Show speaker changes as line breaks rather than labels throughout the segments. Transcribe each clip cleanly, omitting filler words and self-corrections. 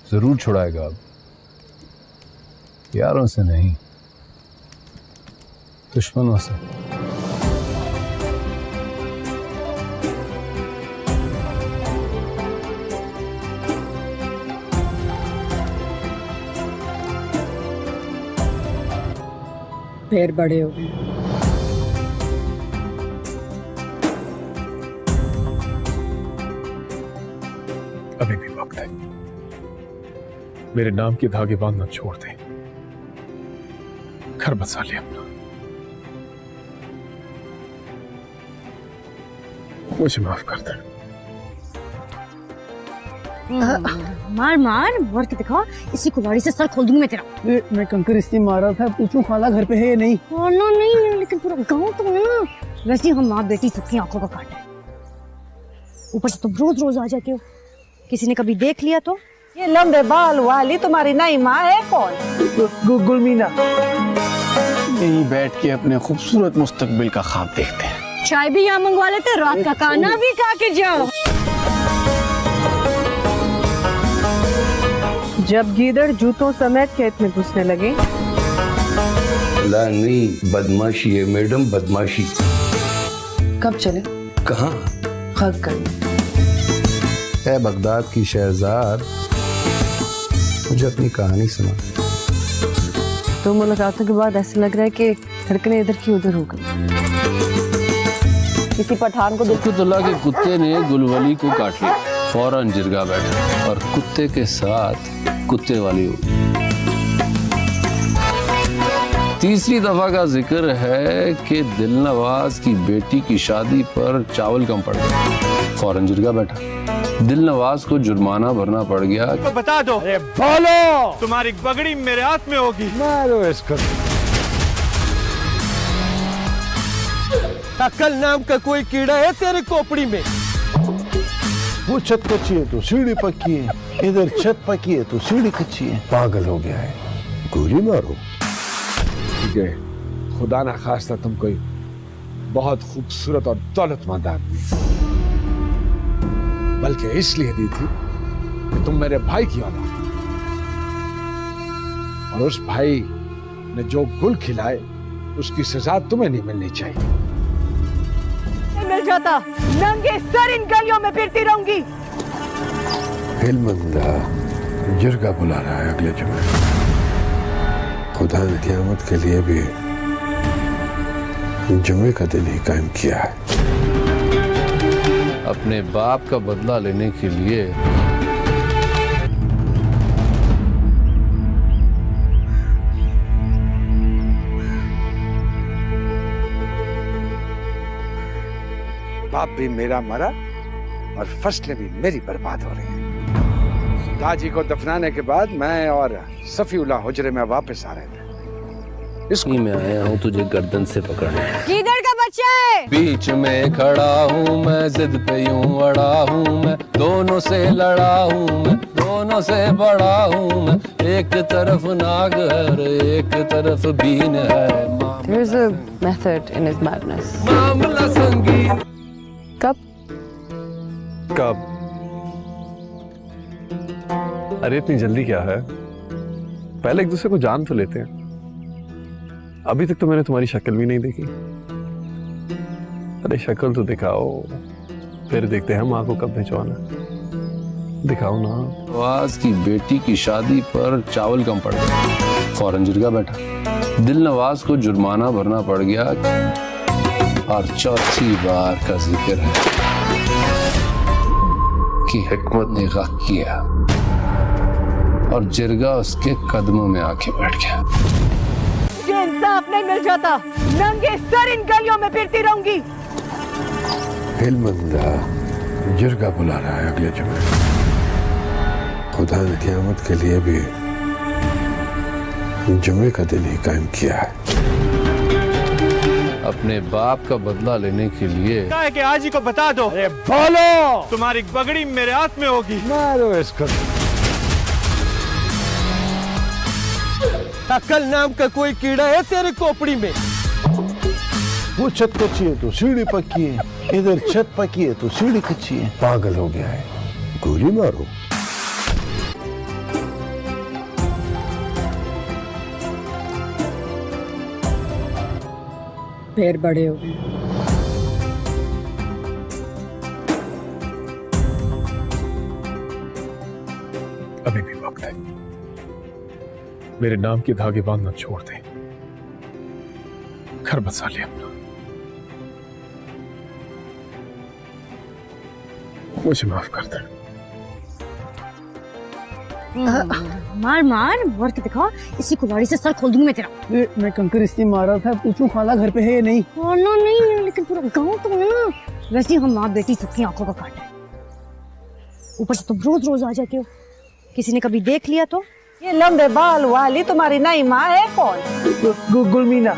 जरूर छुड़ाएगा अब, यारों से नहीं, दुश्मनों से।
फिर बड़े हो गए।
अभी भी वक्त है, मेरे नाम के धागे बांधना छोड़ दे, घर बसा ले अपना, मुझे माफ कर दे।
मार मार मार के दिखा, इसी कुल्हाड़ी से सर खोल दूंगी मैं तेरा।
मैं कंकर इसलिए मारा था, पूछूं खाला घर पे है या नहीं?
खाना नहीं, लेकिन पूरा गांव तो है ना। वैसे हम माँ बेटी सबकी आंखों का काटा है, ऊपर से तुम रोज रोज आ जाते हो, किसी ने कभी देख लिया तो?
ये लंबे बाल वाली तुम्हारी नई माँ है कौन?
गुलमीना। यहीं बैठ के अपने खूबसूरत मुस्तकबिल का ख्वाब देखते हैं।
चाय भी यहाँ मंगवा लेते, रात का खाना भी खा के जाओ।
जब गीदड़ जूतों समेत खेत में घुसने लगे।
नहीं, बदमाशी है मैडम, बदमाशी।
कब चले?
कहाँ?
खत करने।
ए बगदाद की शहजाद, मुझे अपनी कहानी सुना।
दो मुलाकातों के बाद ऐसा लग रहा है कि धड़कनें इधर की उधर हो गई।
किसी पठान को
कुतुल्लाह के कुत्ते ने गुलवली को काट लिया, फौरन जिरगा बैठा और कुत्ते के साथ कुत्ते वाली हो। तीसरी दफा का जिक्र है कि दिलनवाज की बेटी की शादी पर चावल कम पड़ गया, फौरन जिरगा बैठा। दिलनवाज को जुर्माना भरना पड़ गया।
तो बता दो। अरे बोलो, तुम्हारी पगड़ी मेरे हाथ में होगी।
मारो इसको।
अक्ल नाम का कोई कीड़ा है तेरे खोपड़ी में?
वो छत कच्ची है तो सीढ़ी पक्की है, इधर छत पक्की है तो सीढ़ी कच्ची है। पागल हो गया है, गोली मारो।
ठीक है, खुदा ना खास्ता तुम कोई बहुत खूबसूरत और दौलतमंद आदमी, बल्कि इसलिए दी थी कि तुम मेरे भाई की औलाद, और उस भाई ने जो गुल खिलाए उसकी सजा तुम्हें नहीं मिलनी चाहिए।
मिल जाता, नंगे सर इन गलियों में फिरती रहूंगी।
हिलमंदा जिरगा बुला रहा है अगले जुमे। खुदा ने क़यामत के लिए भी जुमे का दिन ही कायम किया है।
अपने बाप का बदला लेने के लिए
बाप भी मेरा मरा और फसलें भी मेरी बर्बाद हो रही हैं। दाजी को दफनाने के बाद मैं और सफीउल्लाह हुजरे में वापस आ रहे थे।
इसकी मैं आया हूँ तुझे गर्दन से पकड़ने।
किधर का बच्चा है?
बीच में खड़ा हूँ मैं, जिद पे यूं अड़ा हूँ मैं, दोनों से लड़ा हूँ मैं, दोनों से बड़ा हूँ मैं। एक तरफ नाग है और एक तरफ बीन है।
There's a method in his madness.
मामला संगीन।
कब?
अरे इतनी जल्दी क्या है, पहले एक दूसरे को जान तो लेते हैं। अभी तक तो मैंने तुम्हारी शक्ल भी नहीं देखी। अरे शक्ल तो दिखाओ, फिर देखते हैं हम आंखों कब भिजवाना। दिखाओ ना।
दिलनवाज की बेटी की शादी पर चावल कम पड़ गया, फौरन जिरगा बैठा। दिलनवाज को जुर्माना भरना पड़ गया। और चौथी बार का जिक्र है कि हिकमत ने गक किया और जिरगा उसके कदमों में आके बैठ गया।
ये इंसाफ नहीं मिल जाता, नंगे सर इन गलियों में फिरती रहूंगी।
हिलमंदा जिरगा बुला रहा है अगले जुमे। खुदा ने क़यामत के लिए भी जुमे का दिन ही कायम किया है।
अपने बाप का बदला लेने के लिए
क्या है कि आज ही को बता दो। अरे बोलो, तुम्हारी पगड़ी मेरे हाथ में होगी।
मारो इसको।
अक्ल नाम का कोई कीड़ा है तेरे खोपड़ी में?
वो छत कच्ची है तो सीढ़ी पक्की है, इधर छत पक्की है तो सीढ़ी कच्ची है। पागल हो गया है, गोली मारो।
फिर बड़े हो गए।
अभी भी वक्त है, मेरे नाम के धागे बांधना छोड़ दे, घर बसा ले अपना। मुझे माफ कर दे।
मार मार मार के दिखा, इसी कुल्हाड़ी से सर खोल दूंगी मैं तेरा।
मैं कंकर इसलिए मारा था, पूछूं खाला घर पे है या नहीं।
खाना नहीं है, लेकिन पूरा गांव तो है ना। वैसे हम माँ बेटी सबकी आंखों का काटा है। ऊपर से तुम रोज रोज आ जाते हो, किसी ने कभी देख लिया तो।
ये लंबे बाल वाली तुम्हारी नई माँ है कौन?
गुलमीना।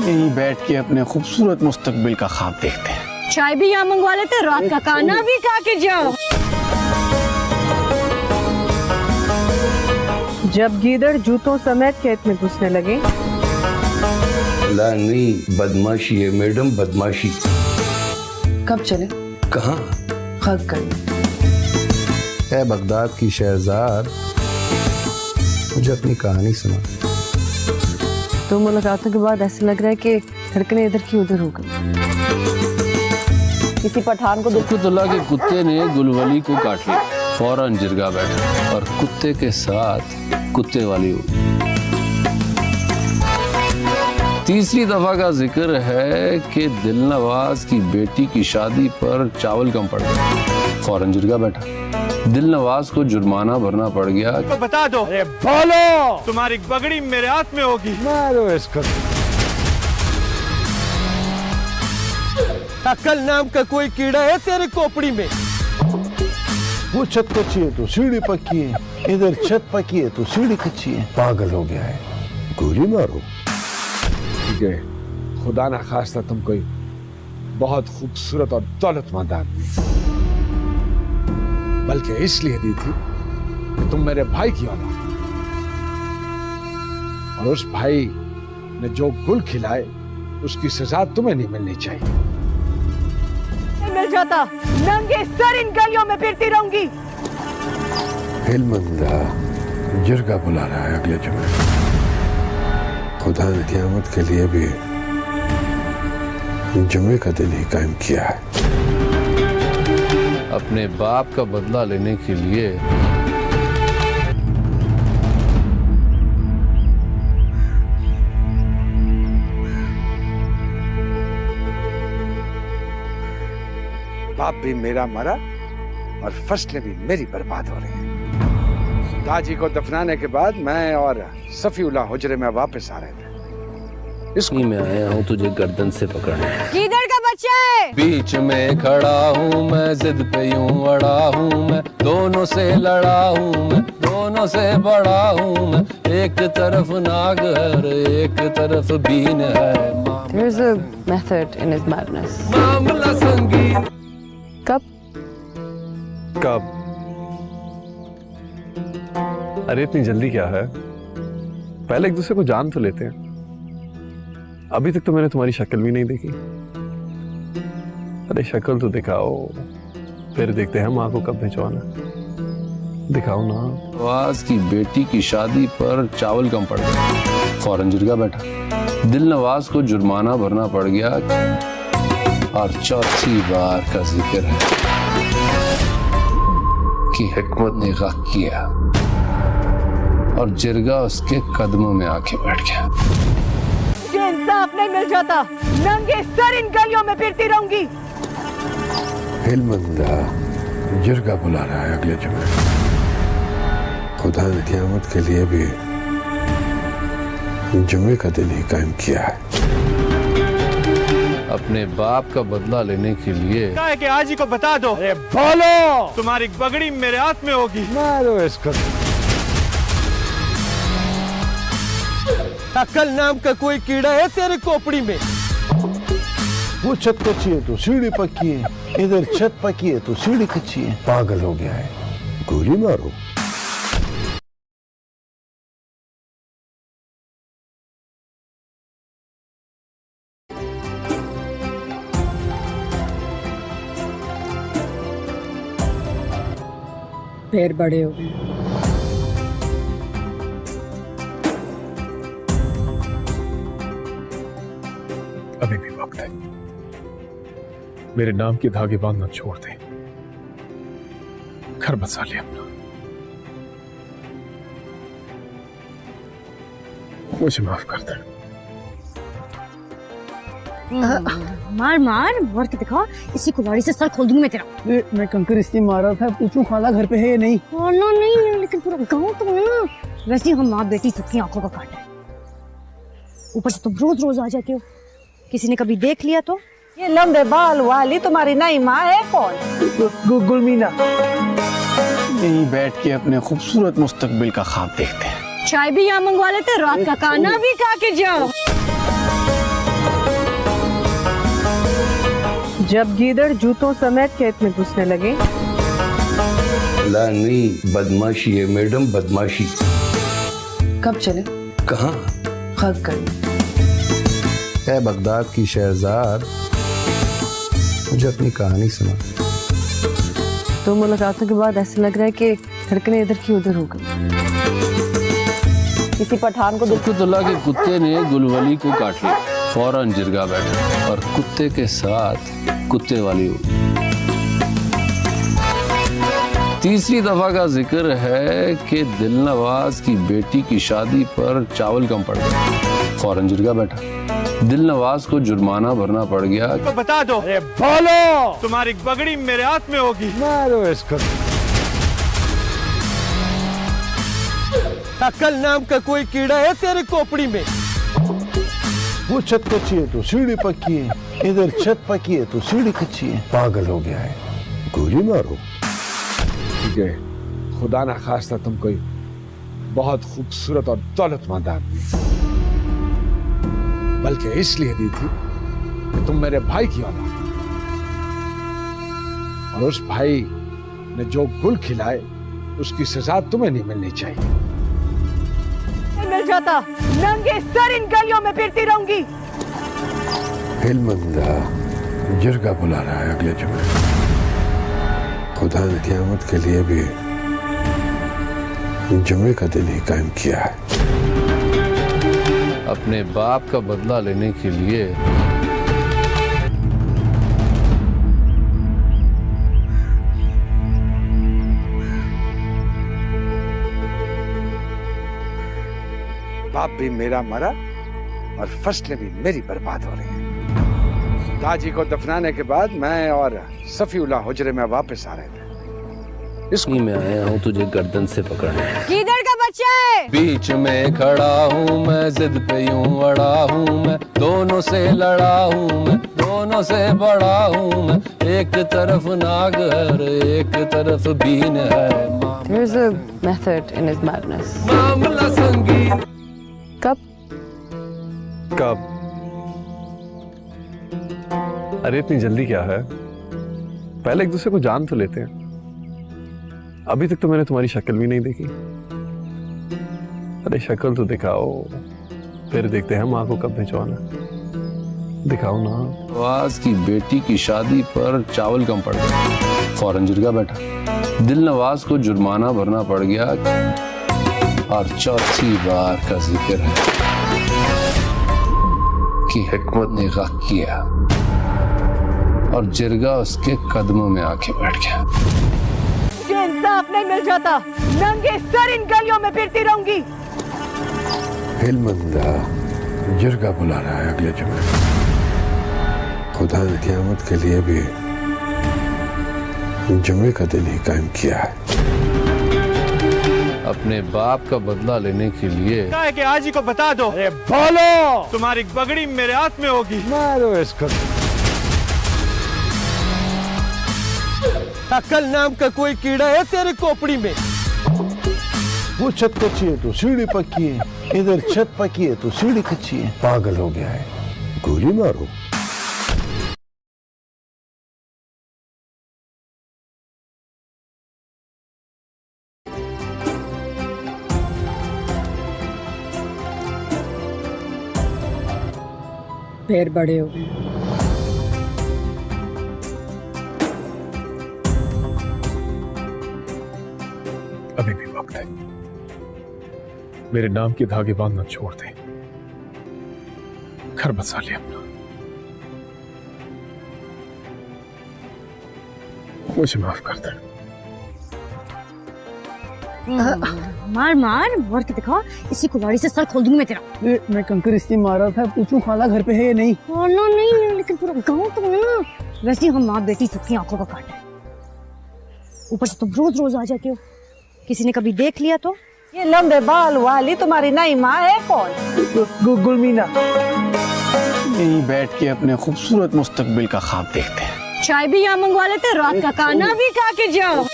यहीं बैठ के अपने खूबसूरत मुस्तकबिल का ख्वाब देखते हैं।
चाय भी यहाँ मंगवा लेते, रात का खाना भी खा के जाओ।
जब गीदड़ जूतों समेत खेत में घुसने लगे।
ला नहीं, बदमाशी है मैडम, बदमाशी।
कब चले?
कहाँ?
हक कर।
ए बगदाद की शहजाद, मुझे अपनी कहानी सुना।
दो मुलाकातों के बाद ऐसा लग रहा है कि धड़कनें इधर की उधर हो गई।
किसी पठान को
कुतुल्लाह के कुत्ते ने गुलवली को काट लिया, फौरन जिरगा बैठा और कुत्ते के साथ कुत्ते वाली हो। तीसरी दफा का जिक्र है कि दिलनवाज की बेटी की शादी पर चावल कम पड़ गया, फौरन जिरगा बैठा। दिलनवाज को जुर्माना भरना पड़ गया।
तो बता दो। अरे बोलो, तुम्हारी पगड़ी मेरे हाथ में होगी।
मारो इसको।
अक्ल नाम का कोई कीड़ा है तेरे खोपड़ी में?
वो छत कच्ची है तो सीढ़ी पक्की है, इधर छत पक्की है तो सीढ़ी कच्ची है। पागल हो गया है, गोली मारो।
ठीक है, खुदा ना खास्ता तुम कोई बहुत खूबसूरत और दौलतमंद आदमी, बल्कि इसलिए दी थी कि तुम मेरे भाई की औलाद, और उस भाई ने जो गुल खिलाए उसकी सजा तुम्हें नहीं मिलनी चाहिए।
मिल जाता, नंगे सर इन गलियों में फिरती रहूंगी।
हिलमंदा जिरगा बुला रहा है अगले जुमे। खुदा ने क़यामत के लिए भी जुमे का दिन ही कायम किया है।
अपने बाप का बदला लेने के लिए
बाप भी मेरा मरा और फसलें भी मेरी बर्बाद हो रही हैं। दाजी को दफनाने के बाद मैं और सफीउल्लाह हुजरे में वापस आ रहे थे।
इसकी मैं आया हूँ तुझे गर्दन से पकड़ने।
किधर का बच्चा है?
बीच में खड़ा हूँ मैं, जिद पे यूं अड़ा हूँ मैं, दोनों से लड़ा हूँ मैं, दोनों से बड़ा हूँ मैं। एक तरफ नाग है, एक तरफ बीन है।
There's a method in his madness.
मामला संगीन।
कब? अरे इतनी जल्दी क्या है, पहले एक दूसरे को जान तो लेते हैं। अभी तक तो मैंने तुम्हारी शक्ल भी नहीं देखी। अरे शक्ल तो दिखाओ, फिर देखते हैं माँ को कब भिजवाना। दिखाओ ना।
दिलनवाज की बेटी की शादी पर चावल कम पड़ गया, फौरन जिरगा बैठा। दिलनवाज को जुर्माना भरना पड़ गया। और चौथी बार का जिक्र है कि हिकमत ने गक किया और जिरगा उसके कदमों में आके बैठ गया।
ये इंसाफ नहीं मिल जाता, नंगे सर इन गलियों में फिरती रहूंगी।
हिलमंदा जिरगा बुला रहा है अगले जुमे। खुदा ने क़यामत के लिए भी जुमे का दिन ही कायम किया है।
अपने बाप का बदला लेने के लिए
क्या है कि आज ही को बता दो। अरे बोलो, तुम्हारी पगड़ी मेरे हाथ में होगी।
मारो इसको।
अक्ल नाम का कोई कीड़ा है तेरे खोपड़ी में?
वो छत कच्ची है तो सीढ़ी पक्की है, इधर छत पक्की है तो सीढ़ी कच्ची है। पागल हो गया है, गोली मारो।
फिर बड़े हो गए।
मेरे नाम के धागे बांधना छोड़ दे, घर बसा ले अपना। मुझे माफ कर दे।
मार मार मार के दिखा, इसी कुल्हाड़ी से सर खोल दूंगी मैं तेरा।
मैं कंकर इसलिए मारा था, पूछूं खाला घर पे है या नहीं?
खाना नहीं है, लेकिन पूरा गांव तो है। वैसे हम माँ बेटी सबकी आंखों का काटा है। ऊपर से तुम रोज रोज आ जाते हो, किसी ने कभी देख लिया तो?
ये लंबे बाल वाली तुम्हारी नई माँ है कौन?
गुलमीना। यहीं बैठ के अपने खूबसूरत मुस्तकबिल का ख्वाब देखते हैं।
चाय भी यहाँ मंगवा लेते, रात का खाना भी खा के जाओ।
जब गीदड़ जूतों समेत खेत में घुसने लगे।
ला नहीं, बदमाशी है मैडम, बदमाशी।
कब चले?
कहाँ?
खत कर।
है बगदाद की शहजाद, मुझे अपनी कहानी सुना।
दो मुलाकातों के बाद ऐसा लग रहा है कि धड़कनें इधर की उधर हो गई।
किसी पठान को
सुकुतुल्लाह के कुत्ते ने गुलवली को काट लिया, फौरन जिरगा बैठा और कुत्ते के साथ कुत्ते वाली हो। तीसरी दफा का जिक्र है कि दिलनवाज की बेटी की शादी पर चावल कम पड़ गया, फौरन जिरगा बैठा। दिलनवाज को जुर्माना भरना पड़ गया।
तो बता दो। अरे बोलो, तुम्हारी पगड़ी मेरे हाथ में होगी।
मारो इसको।
अक्ल नाम का कोई कीड़ा है तेरे खोपड़ी में?
वो छत कच्ची है तो सीढ़ी पक्की है, इधर छत पक्की है तो सीढ़ी कच्ची है। पागल हो गया है, गोली मारो।
ठीक है, खुदा ना खास्ता तुम कोई बहुत खूबसूरत और दौलतमंद आदमी, बल्कि इसलिए दी थी कि तुम मेरे भाई की औलाद हो। और उस भाई ने जो गुल खिलाए उसकी सजा तुम्हें नहीं मिलनी चाहिए।
मिल जाता, नंगे सर इन गलियों में फिरती रहूंगी।
हिलमंदा जिरगा बुला रहा है अगले जुमे। खुदा ने क़यामत के लिए भी जुमे का दिन ही कायम किया है।
अपने बाप का बदला लेने के लिए
बाप भी मेरा मरा और फसलें भी मेरी बर्बाद हो रही हैं। दाजी को दफनाने के बाद मैं और सफीउल्लाह हुजरे में वापस आ रहे थे।
इसलिए मैं आया हूँ तुझे गर्दन से पकड़ने।
किधर का बच्चा है?
बीच में खड़ा हूँ मैं, जिद पे यूं अड़ा हूँ मैं, दोनों से लड़ा हूँ मैं, दोनों से बड़ा हूँ मैं। एक तरफ नाग है, एक तरफ बीन है।
There's a method in his madness.
मामला संगीन।
कब?
कब? अरे इतनी जल्दी क्या है, पहले एक दूसरे को जान तो लेते हैं। अभी तक तो मैंने तुम्हारी शक्ल भी नहीं देखी। अरे शक्ल तो दिखाओ, फिर देखते हैं माँ को कब भिजवाना। दिखाओ ना।
दिलनवाज की बेटी की शादी पर चावल कम पड़ गया, फौरन जिरगा बैठा। दिलनवाज को जुर्माना भरना पड़ गया। और चौथी बार का जिक्र है कि हिकमत ने गक किया और जिरगा उसके कदमों में आके बैठ गया।
ये इंसाफ नहीं मिल जाता, नंगे सर इन गलियों में फिरती रहूंगी।
हिलमंदा जिरगा बुला रहा है अगले जुमे। खुदा ने क़यामत के लिए भी जुमे का दिन ही कायम किया है।
अपने बाप का बदला लेने के लिए
क्या है कि आज ही को बता दो। अरे बोलो, तुम्हारी पगड़ी मेरे हाथ में होगी।
मारो इसको।
अक्ल नाम का कोई कीड़ा है तेरे खोपड़ी में?
वो छत कच्ची है तो सीढ़ी पक्की है, इधर छत पक्की है तो सीढ़ी कच्ची है। पागल हो गया है, गोली मारो।
पैर बड़े हो गए।
अभी भी वक्त है, मेरे नाम के धागे बांधना छोड़ दे, घर बसा ले अपना। मुझे माफ कर दे।
मार मार मार के दिखा, इसी कुल्हाड़ी से सर खोल दूंगी मैं तेरा।
मैं कंकर इसलिए मारा था, पूछूं खाला घर पे है या नहीं?
खाना नहीं है, लेकिन पूरा गांव तो है ना। वैसे हम माँ बेटी सबकी आंखों का काटा है। ऊपर से तुम रोज रोज आ जाते हो, किसी ने कभी देख लिया तो?
ये लंबे बाल वाली तुम्हारी नई माँ है कौन?
गुलमीना। यहीं बैठ के अपने खूबसूरत मुस्तकबिल का ख्वाब देखते हैं।
चाय भी यहाँ मंगवा लेते, रात का खाना भी खा के जाओ।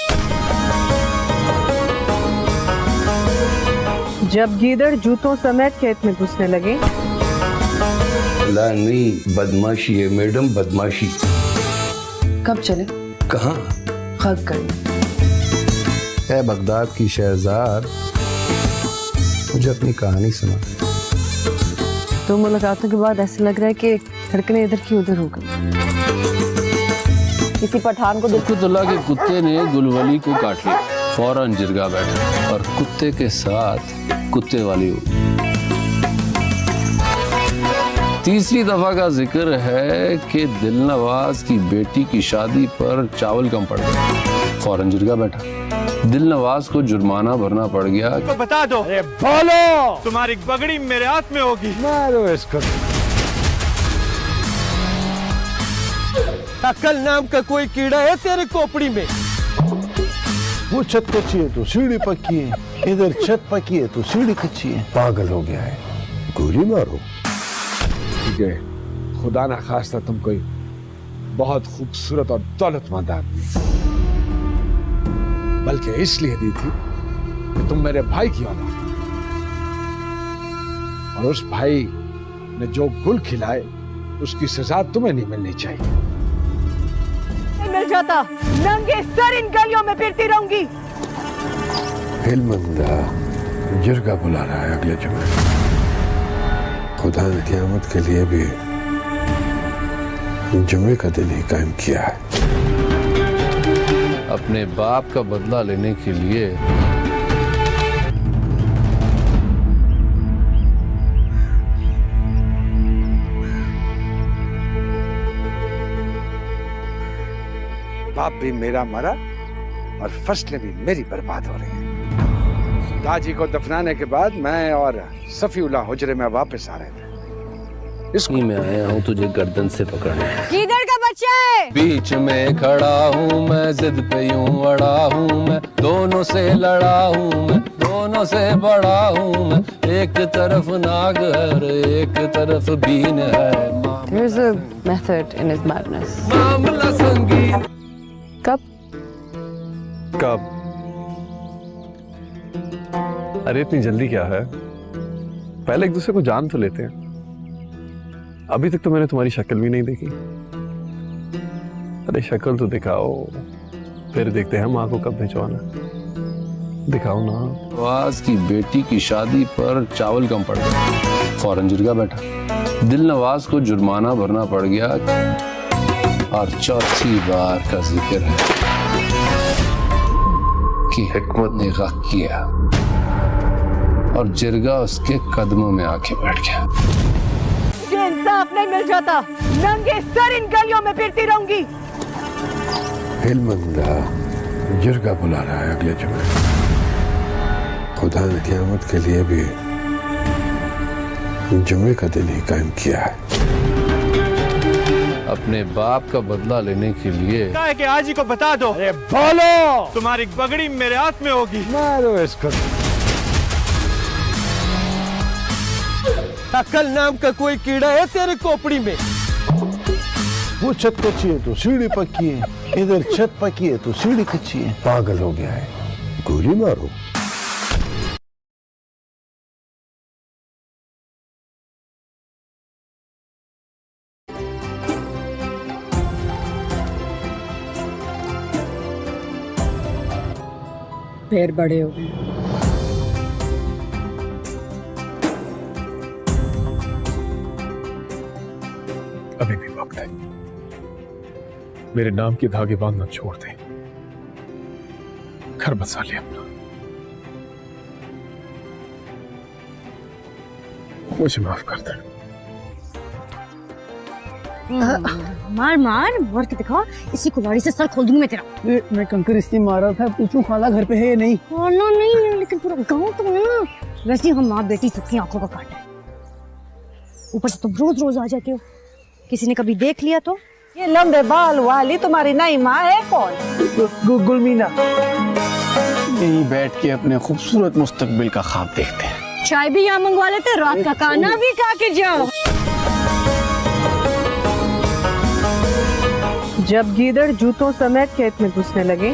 जब गीदड़ जूतों समेत खेत में घुसने लगे।
ला नहीं, बदमाशी है मैडम, बदमाशी।
कब चले?
कहाँ?
खत कर।
है बगदाद की शहजाद, मुझे अपनी कहानी सुना।
दो मुलाकातों के बाद ऐसा लग रहा है कि धड़कनें इधर की उधर हो गई।
किसी पठान को
कुतुल्ला के कुत्ते ने गुलवली को काट लिया, फौरन जिरगा बैठा और कुत्ते के साथ कुत्ते वाली हुई। तीसरी दफा का जिक्र है कि दिलनवाज की बेटी की शादी पर चावल कम पड़ गया, फौरन जिरगा बैठा। दिलनवाज को जुर्माना भरना पड़ गया।
तो बता दो। अरे बोलो, तुम्हारी पगड़ी मेरे हाथ में होगी।
मारो इसको।
अक्ल नाम का कोई कीड़ा है तेरे खोपड़ी में?
वो छत कच्ची है तो सीढ़ी पक्की है, इधर छत पक्की है तो सीढ़ी कच्ची है। पागल हो गया है, गोली मारो।
ठीक है, खुदा ना खास्ता तुम कोई बहुत खूबसूरत और दौलतमंद आदमी, बल्कि इसलिए दी थी कि तुम मेरे भाई की औलाद और उस भाई ने जो गुल खिलाए उसकी सजा तुम्हें नहीं मिलनी चाहिए।
मिल जाता, नंगे सर इन गलियों में फिरती रहूंगी।
हिलमंदा जिरगा बुला रहा है अगले जुमे। खुदा ने क़यामत के लिए भी जुमे का दिन ही कायम किया है।
अपने बाप का बदला लेने के लिए
बाप भी मेरा मरा और फसलें भी मेरी बर्बाद हो रही हैं। दाजी को दफनाने के बाद मैं और सफीउल्लाह हुजरे में वापस आ रहे थे।
इसकी मैं आया हूँ तुझे गर्दन से पकड़ने।
किधर का बच्चा है?
बीच में खड़ा हूँ मैं, जिद पे यूं अड़ा हूँ मैं, दोनों से लड़ा हूँ मैं, दोनों से बड़ा हूँ मैं। एक तरफ नाग है, एक तरफ बीन है।
There's a method in his madness.
मामला संगीन।
कब?
कब? अरे इतनी जल्दी क्या है? पहले एक दूसरे को जान तो लेते हैं। अभी तक तो मैंने तुम्हारी शक्ल भी नहीं देखी। अरे शक्ल तो दिखाओ, फिर देखते हैं माँ को कब भिजवाना। दिखाओ ना।
नवाज की बेटी की शादी पर चावल कम पड़ गया, फौरन जिरगा बैठा। दिलनवाज को जुर्माना भरना पड़ गया और चौथी बार का जिक्र है कि हिकमत ने गक किया और जिरगा उसके कदमों में आके बैठ गया।
ये इंसाफ नहीं मिल जाता, नंगे सर इन गलियों में फिरती रहूंगी।
हिलमंदा जिरगा बुला रहा है अगले जुमे। खुदा ने क़यामत के लिए भी जुमे का दिन ही कायम किया है।
अपने बाप का बदला लेने के लिए
क्या है कि आज ही को बता दो। अरे बोलो, तुम्हारी पगड़ी मेरे हाथ में होगी।
मारो इसको।
अक्ल नाम का कोई कीड़ा है तेरे खोपड़ी में?
वो छत कच्ची है तो सीढ़ी पक्की है, इधर छत पक्की है तो सीढ़ी कच्ची है। पागल हो गया है, गोली मारो।
पैर बड़े हो गए।
अभी भी वक्त है, मेरे नाम के धागे बांधना छोड़ दे। घर बसा ले अपना। मुझे माफ कर दे।
मार मार मार के दिखा, इसी कुल्हाड़ी से सर खोल दूंगी मैं तेरा।
मैं कंकर इसलिए मारा था, पूछूं खाला घर पे है या नहीं?
खाना नहीं है, लेकिन पूरा गांव तो ना वैसे हम माँ बेटी सबकी आंखों का काटा है। ऊपर से तुम रोज रोज आ जाते हो, किसी ने कभी देख लिया तो?
ये लंबे बाल वाली तुम्हारी नई माँ है कौन?
गुलमीना। यहीं बैठ के अपने खूबसूरत मुस्तकबिल का ख्वाब देखते हैं।
चाय भी यहाँ मंगवा लेते, रात का खाना भी खा के जाओ।
जब गीदड़ जूतों समेत खेत में घुसने लगे।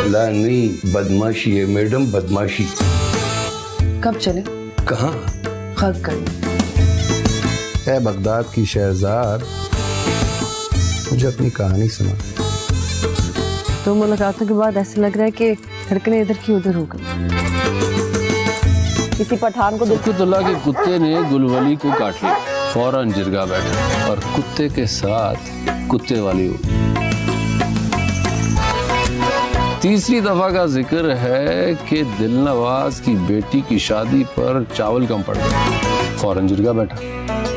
ला नहीं, बदमाशी है मैडम, बदमाशी।
कब चले?
कहाँ?
खत करने।
है बगदाद की शहजाद, मुझे अपनी कहानी सुना।
तो मुलाकातों के बाद ऐसा लग रहा है कि धड़कनें इधर की उधर हो गई।
किसी पठान को
कुतुल्ला के कुत्ते ने गुलवली को काट लिया, फौरन जिरगा बैठा और कुत्ते के साथ कुत्ते वाली हो। तीसरी दफा का जिक्र है कि दिलनवाज की बेटी की शादी पर चावल कम पड़ गया, फौरन जिरगा बैठा।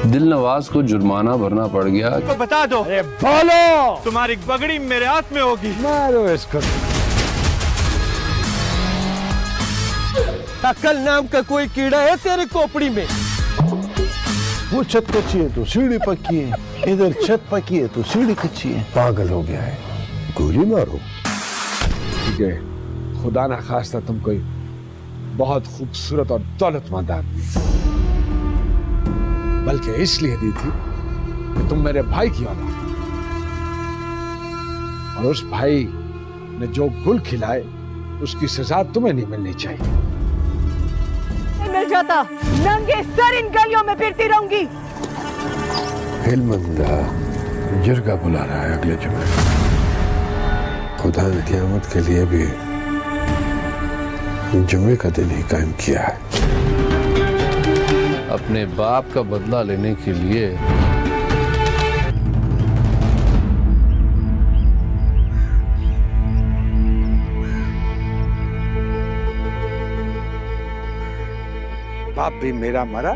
दिलनवाज को जुर्माना भरना पड़ गया।
तो बता दो। अरे बोलो, तुम्हारी पगड़ी मेरे हाथ में होगी।
मारो इसको।
अक्ल नाम का कोई कीड़ा है तेरी खोपड़ी में?
वो छत कच्ची है तो सीढ़ी पक्की है, इधर छत पक्की है तो सीढ़ी कच्ची है। पागल हो गया है, गोली मारो।
ठीक है, खुदा ना खास्ता तुम कोई बहुत खूबसूरत और दौलतमंद आदमी, बल्कि इसलिए दी थी कि तुम मेरे भाई की औलाद, और उस भाई ने जो गुल खिलाए उसकी सजा तुम्हें नहीं मिलनी चाहिए।
मिल जाता, नंगे सर इन गलियों में फिरती रहूंगी।
हिलमंदा जिरगा बुला रहा है अगले जुमे। खुदा ने क़यामत के लिए भी जुमे का दिन ही कायम किया है।
अपने बाप का बदला लेने के लिए
बाप भी मेरा मरा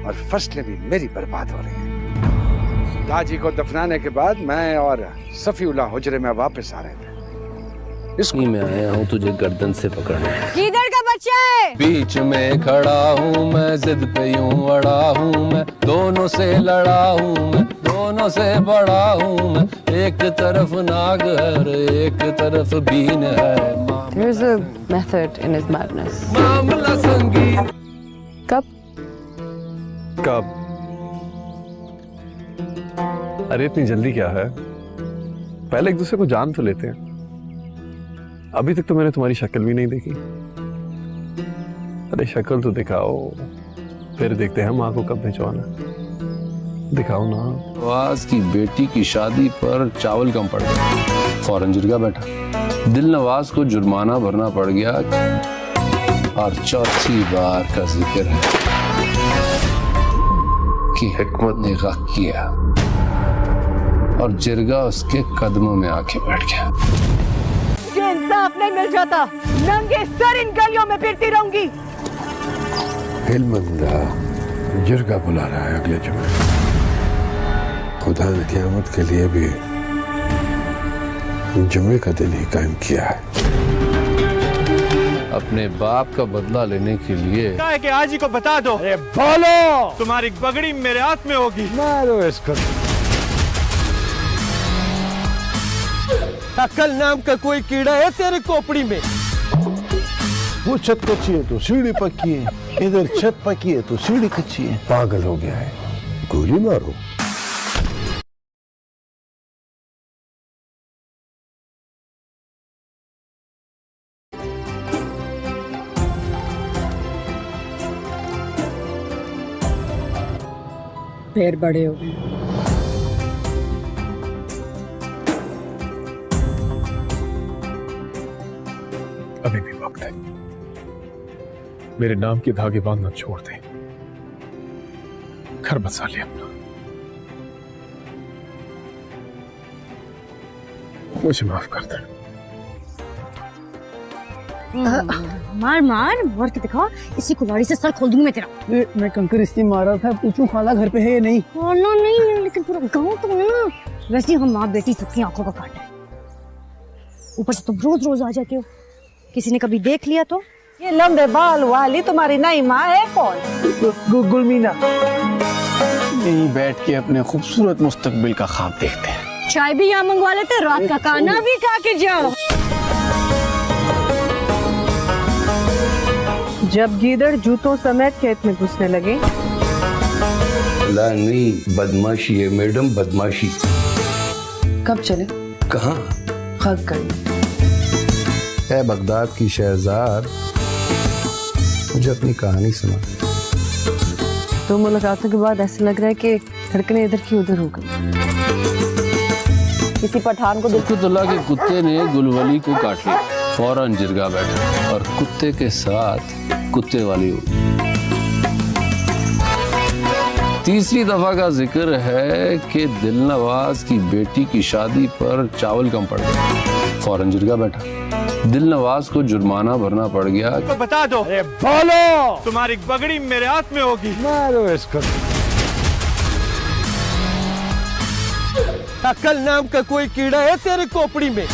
और फसलें भी मेरी बर्बाद हो रही हैं। दादी को दफनाने के बाद मैं और सफीउल्लाह हुजरे में वापस आ रहे थे।
इसकी मैं आया हूँ तुझे गर्दन से पकड़ने।
किधर का बच्चा है?
बीच में खड़ा हूँ मैं, जिद पे यूं अड़ा हूँ मैं, दोनों से लड़ा हूँ मैं, दोनों से बड़ा हूँ मैं। एक तरफ नाग है, एक तरफ बीन है।
There's a method in his madness.
मामला संगीन।
कब?
अरे इतनी जल्दी क्या है, पहले एक दूसरे को जान तो लेते हैं। अभी तक तो मैंने तुम्हारी शक्ल भी नहीं देखी। अरे शक्ल तो दिखाओ, फिर देखते हैं हम आंखों कब भिजवाना। दिखाओ ना।
दिलनवाज की बेटी की शादी पर चावल कम पड़ गया, फौरन जिरगा बैठा। दिलनवाज को जुर्माना भरना पड़ गया और चौथी बार का जिक्र है कि हिकमत ने गक किया और जिरगा उसके कदमों में आके बैठ गया।
ये इंसाफ नहीं मिल जाता, नंगे सर इन गलियों में फिरती रहूंगी।
हिलमंदा जिरगा बुला रहा है अगले जुमे। खुदा ने क़यामत के लिए भी जुमे का दिन ही कायम किया है।
अपने बाप का बदला लेने के लिए
क्या है कि आज ही को बता दो। अरे बोलो, तुम्हारी पगड़ी मेरे हाथ में होगी।
मारो इसको।
अक्ल नाम का कोई कीड़ा है तेरी खोपड़ी में?
वो छत कच्ची है तो सीढ़ी पक्की है, इधर छत पक्की है तो सीढ़ी कच्ची है। पागल हो गया है, गोली मारो।
पैर बड़े हो गए।
अभी भी वक्त है, मेरे नाम के धागे बांधना छोड़ दे, घर बसा ले अपना। मुझे माफ कर दे।
मार मार मार के दिखा, इसी कुल्हाड़ी से सर खोल दूंगी मैं तेरा।
मैं कंकर इसलिए मारा था, पूछूं खाला घर पे है या नहीं?
खाना नहीं, लेकिन पूरा गांव तो है ना, वैसे हम माँ बेटी सबकी आंखों का काटा है। ऊपर से तुम रोज रोज आ जाते हो, किसी ने कभी देख लिया तो?
ये लंबे बाल वाली तुम्हारी नई माँ है कौन?
गुलमीना। यहीं बैठ के अपने खूबसूरत मुस्तकबिल का ख्वाब देखते हैं।
चाय भी यहाँ मंगवा लेते, रात का खाना भी खा के जाओ।
जब गीदड़ जूतों समेत खेत में घुसने लगे।
ला नहीं, बदमाशी है मैडम, बदमाशी।
कब चले?
कहाँ?
खत कर।
है बगदाद की शहजाद, मुझे अपनी कहानी सुना।
दो मुलाकातों के बाद ऐसा लग रहा है कि धड़कनें इधर की उधर हो गई।
किसी पठान को
सफीउल्लाह के कुत्ते ने गुलवली को काट लिया, फौरन जिरगा बैठा और कुत्ते के साथ कुत्ते वाली हुई। तीसरी दफा का जिक्र है कि दिलनवाज की बेटी की शादी पर चावल कम पड़ गया, फौरन जिरगा बैठा। दिलनवाज को जुर्माना भरना पड़ गया।
तो बता दो। अरे बोलो, तुम्हारी पगड़ी मेरे हाथ में होगी।
मारो इसको।
अक्ल नाम का कोई कीड़ा है तेरी खोपड़ी में?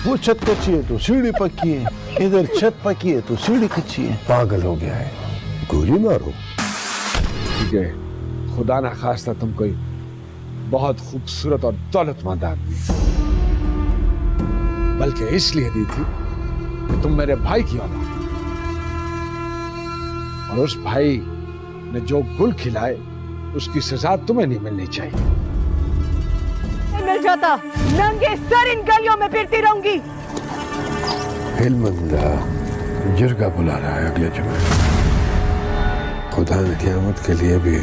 वो छत कच्ची है तो सीढ़ी पक्की है, इधर छत पक्की है तो सीढ़ी कच्ची है। पागल हो गया है, गोली मारो।
ठीक है, खुदा ना खास्ता तुम कोई बहुत खूबसूरत और दौलतमंद आदमी, बल्कि इसलिए दी थी कि तुम मेरे भाई की औलाद और उस भाई ने जो गुल खिलाए उसकी सजा तुम्हें नहीं मिलनी चाहिए।
मिल जाता, नंगे सर इन गलियों में फिरती रहूंगी।
हिलमंदा जिरगा बुला रहा है अगले जुमे। खुदा ने क़यामत के लिए भी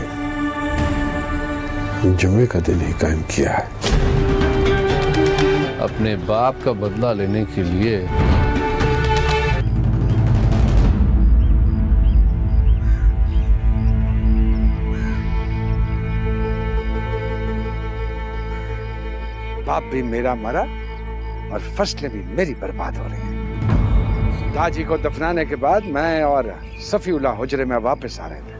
जुमे का दिन ही कायम किया है।
अपने बाप का बदला लेने के लिए
बाप भी मेरा मरा और फसलें भी मेरी बर्बाद हो रही हैं। दाजी को दफनाने के बाद मैं और सफीउल्लाह हुजरे में वापस आ रहे थे।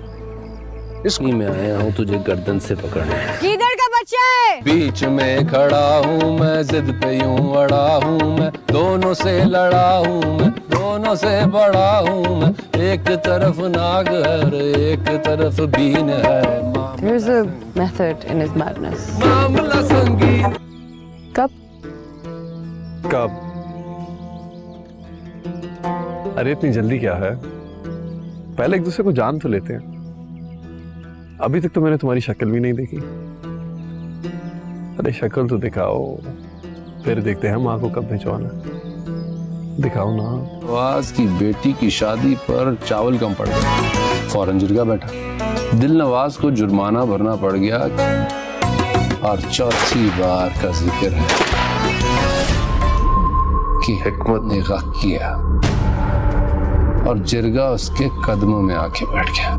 इसलिए मैं आया हूँ तुझे गर्दन से पकड़ने।
गीदड़ का बच्चा है।
बीच में खड़ा हूँ मैं, जिद पे यूं अड़ा हूँ मैं, दोनों से लड़ा हूँ मैं, दोनों से बड़ा हूँ मैं। एक तरफ नाग है, एक तरफ बीन है।
There's a method in his madness.
मामला संगीन।
कब?
अरे इतनी जल्दी क्या है, पहले एक दूसरे को जान तो लेते हैं। अभी तक तो मैंने तुम्हारी शक्ल भी नहीं देखी। अरे शक्ल तो दिखाओ, फिर देखते हैं माँ को कब भिजवाना। दिखाओ ना।
दिलनवाज की बेटी की शादी पर चावल कम पड़ गया, फौरन जिरगा बैठा। दिलनवाज को जुर्माना भरना पड़ गया और चौथी बार का जिक्र है कि हिकमत ने गक किया और जिरगा उसके कदमों में आके बैठ गया।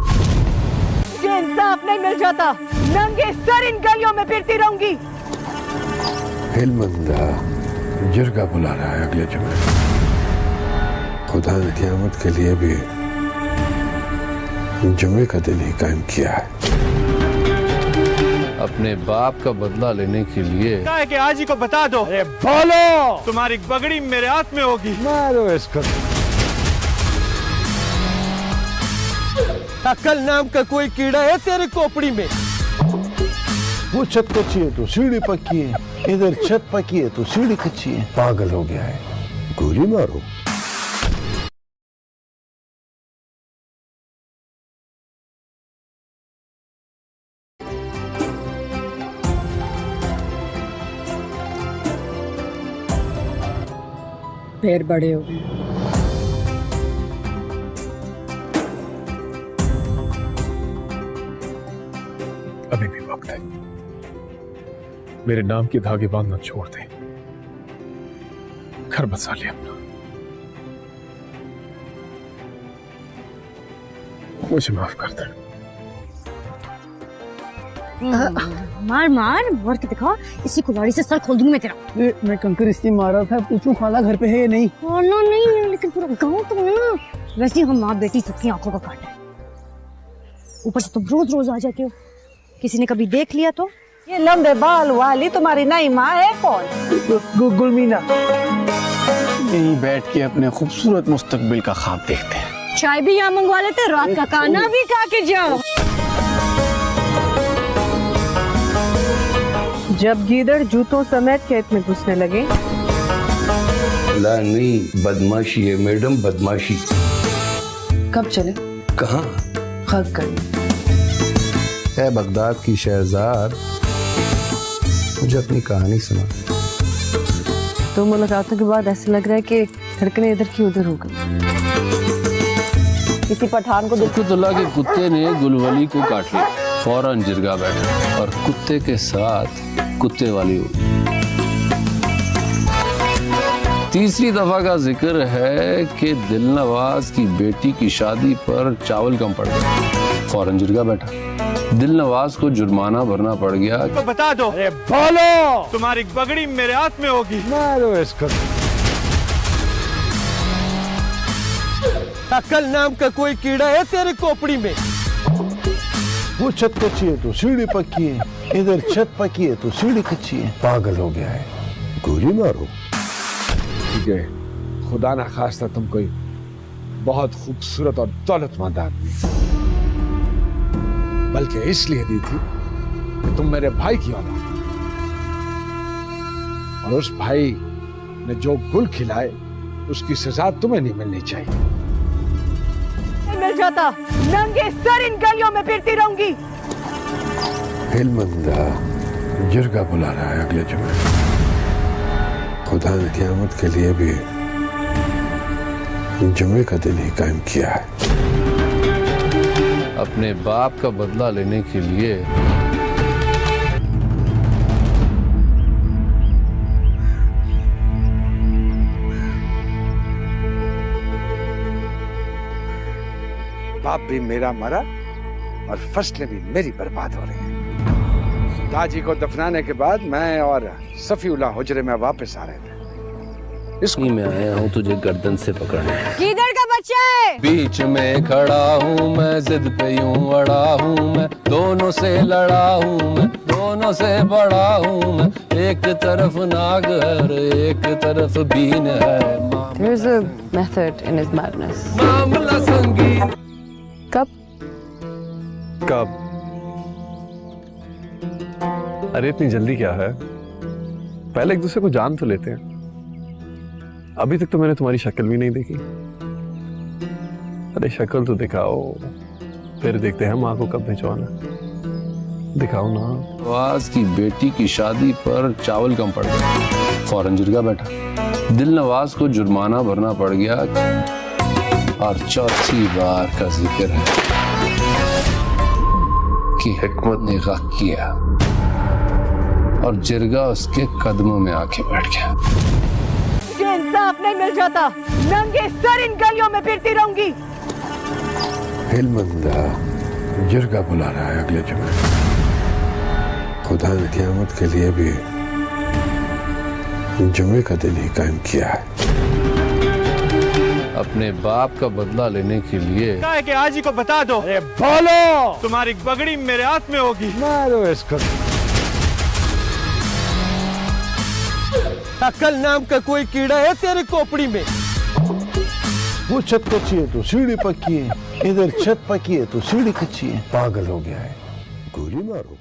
ये इंसाफ नहीं मिल जाता, नंगे सर इन गलियों में फिरती रहूंगी।
हिलमंदा जिरगा बुला रहा है अगले जुमे। खुदा ने क़यामत के लिए भी जुमे का दिन ही कायम किया है।
अपने बाप का बदला लेने के लिए
क्या है कि आज ही को बता दो। अरे बोलो, तुम्हारी पगड़ी मेरे हाथ में होगी।
मारो इसको।
अक्ल नाम का कोई कीड़ा है तेरी खोपड़ी में?
वो छत कच्ची है तो सीढ़ी पक्की है, इधर छत पक्की है तो सीढ़ी कच्ची है। पागल हो गया है, गोली मारो।
पैर बड़े हो गए।
अभी भी वक्त है, मेरे नाम के धागे बांधना छोड़ दे। घर बसा ले अपना। मुझे माफ कर दे।
मार मार मार के दिखा, इसी कुल्हाड़ी से सर खोल दूंगी मैं तेरा।
मैं कंकर इसलिए मारा था, पूछूं खाला घर पे है या नहीं?
खाना नहीं है, लेकिन पूरा गाँव तो है ना। वैसे हम माँ बेटी सबकी आंखों का काटा है। ऊपर से तुम रोज रोज आ जाते हो, किसी ने कभी देख लिया तो?
ये लंबे बाल वाली तुम्हारी नई माँ है कौन?
गुलमीना। यहीं बैठ के अपने खूबसूरत मुस्तकबिल का ख्वाब देखते हैं।
चाय भी यहाँ मंगवा लेते, रात का खाना भी खा के जाओ।
जब गीदड़ जूतों समेत खेत में घुसने लगे।
ला नहीं, बदमाशी है मैडम, बदमाशी।
कब चले?
कहाँ?
हक कर।
है बगदाद की शहजाद, मुझे अपनी कहानी सुना।
तो मुलाकातों के बाद ऐसा लग रहा है कि धड़कनें इधर की उधर हो गई।
किसी पठान को
कुतुल्लाह के कुत्ते ने गुलवली को काट लिया, फौरन जिरगा बैठा और कुत्ते के साथ कुत्ते वाली हो। तीसरी दफा का जिक्र है कि दिलनवाज की बेटी की शादी पर चावल कम पड़ गया, फौरन जिरगा बैठा। दिलनवाज को जुर्माना भरना पड़ गया।
तो बता दो। अरे बोलो, तुम्हारी पगड़ी मेरे हाथ में होगी।
मारो इसको।
अक्ल नाम का कोई कीड़ा है तेरे खोपड़ी में?
वो छत कच्ची है तो सीढ़ी पक्की है, इधर छत पक्की है तो सीढ़ी कच्ची है। पागल हो गया है, गोली मारो।
ठीक है, खुदा ना खास्ता तुम कोई बहुत खूबसूरत और दौलतमंद आदमी, बल्कि इसलिए दी थी कि तुम मेरे भाई की औलाद और उस भाई ने जो गुल खिलाए उसकी सजा तुम्हें नहीं मिलनी चाहिए।
मिल जाता, नंगे सर इन गलियों में फिरती रहूंगी।
हिलमंदा जिरगा बुला रहा है अगले जुमे। खुदा ने क़यामत के लिए भी जुमे का दिन ही कायम किया है।
अपने बाप का बदला लेने के लिए
बाप भी मेरा मरा और फसलें भी मेरी बर्बाद हो रही हैं। दादी को दफनाने के बाद मैं और सफीउल्लाह हुजरे में वापस आ रहे थे।
इसकी मैं आया हूँ तुझे गर्दन से पकड़ने।
किधर का बच्चा है?
बीच में खड़ा हूँ मैं, जिद पे यूं अड़ा हूँ मैं, दोनों से लड़ा हूँ मैं, दोनों से बड़ा हूँ मैं। एक तरफ नाग है, एक तरफ बीन है।
There's a method in his madness.
मामला संगीन।
कब?
अरे इतनी जल्दी क्या है, पहले एक दूसरे को जान तो लेते हैं। अभी तक तो मैंने तुम्हारी शक्ल भी नहीं देखी। अरे शक्ल तो दिखाओ, फिर देखते हैं हम आंखों कब भिजवाना। दिखाओ ना।
दिलनवाज की बेटी की शादी पर चावल कम पड़ गया, फौरन जिरगा बैठा। दिलनवाज को जुर्माना भरना पड़ गया और चौथी बार का जिक्र है कि हिकमत ने गक किया और जिरगा उसके कदमों में आके बैठ गया।
मुझे इंसाफ नहीं मिल जाता, नंगे सर इन गलियों में फिरती रहूंगी।
हिलमंदा जिरगा बुला रहा है अगले जुमे। खुदा ने क़यामत के लिए भी जुमे का दिन ही कायम किया है।
अपने बाप का बदला लेने के लिए
क्या है कि आज ही को बता दो। अरे बोलो, तुम्हारी पगड़ी मेरे हाथ में होगी।
मारो इसको।
अक्ल नाम का कोई कीड़ा है तेरे खोपड़ी में?
वो छत कच्ची है तो सीढ़ी पक्की है, इधर छत पक्की है तो सीढ़ी कच्ची है। पागल हो गया है, गोली मारो।